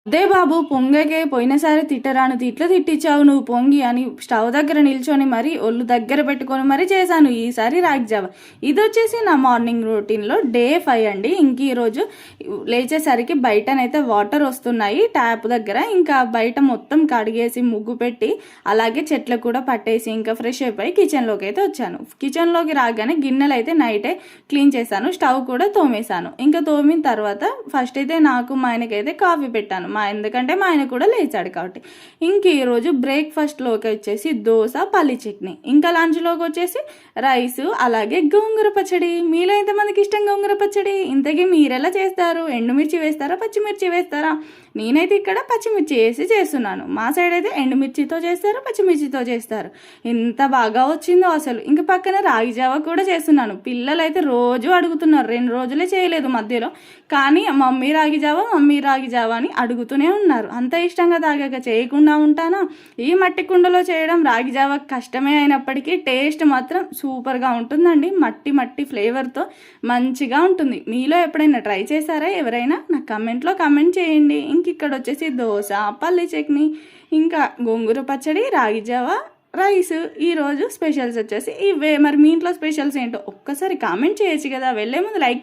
అదే బాబు పొంగకే పోయినసారి తిట్టరాను తిట్లు తిట్టించావు నువ్వు పొంగి అని స్టవ్ దగ్గర నిల్చొని మరి ఒళ్ళు దగ్గర పెట్టుకొని మరి చేశాను ఈసారి రాగి జావ. ఇది వచ్చేసి నా మార్నింగ్ రొటీన్లో డే 5 అండి. ఇంక ఈరోజు లేచేసరికి బయటనైతే వాటర్ వస్తున్నాయి ట్యాప్ దగ్గర. ఇంకా బయట మొత్తం కడిగేసి ముగ్గు పెట్టి అలాగే చెట్లకు కూడా పట్టేసి ఇంకా ఫ్రెష్ అయిపోయి కిచెన్లోకి అయితే వచ్చాను. కిచెన్లోకి రాగానే గిన్నెలు అయితే నైటే క్లీన్ చేశాను, స్టవ్ కూడా తోమేశాను. ఇంకా తోమిన తర్వాత ఫస్ట్ అయితే నాకు మా ఆయనకైతే కాఫీ పెట్టాను, ఎందుకంటే మా ఆయన కూడా లేచాడు కాబట్టి. ఇంక ఈరోజు బ్రేక్ఫాస్ట్లోకి వచ్చేసి దోశ పల్లి చట్నీ, ఇంకా లంచ్లోకి వచ్చేసి రైస్ అలాగే గోంగూర పచ్చడి. మీలో ఎంతమందికి ఇష్టం గోంగూర పచ్చడి? ఇంతకీ మీరెలా చేస్తారు? ఎండుమిర్చి వేస్తారా పచ్చిమిర్చి వేస్తారా? నేనైతే ఇక్కడ పచ్చిమిర్చి వేసి చేస్తున్నాను. మా సైడ్ అయితే ఎండుమిర్చితో చేస్తారు, పచ్చిమిర్చితో చేస్తారు. ఎంత బాగా వచ్చిందో అసలు. ఇంక పక్కన రాగి జావ కూడా చేస్తున్నాను. పిల్లలు అయితే రోజు అడుగుతున్నారు, 2 రోజులే చేయలేదు మధ్యలో, కానీ మమ్మీ రాగి జావ అని అడుగుతూనే ఉన్నారు. అంత ఇష్టంగా తాగాక చేయకుండా ఉంటానా? ఈ మట్టి కుండలో చేయడం రాగి జావ కష్టమే అయినప్పటికీ టేస్ట్ మాత్రం సూపర్గా ఉంటుందండి. మట్టి ఫ్లేవర్తో మంచిగా ఉంటుంది. మీలో ఎప్పుడైనా ట్రై చేశారా? ఎవరైనా నాకు కమెంట్లో కమెంట్ చేయండి. ఇంక ఇక్కడ వచ్చేసి దోశ పల్లి చట్నీ ఇంకా గోంగూర పచ్చడి రాగి జావ రైస్. ఈరోజు స్పెషల్స్ వచ్చేసి ఇవే. మరి మీ ఇంట్లో స్పెషల్స్ ఏంటో ఒక్కసారి కామెంట్ చేయొచ్చు కదా. వెళ్ళే ముందు లైక్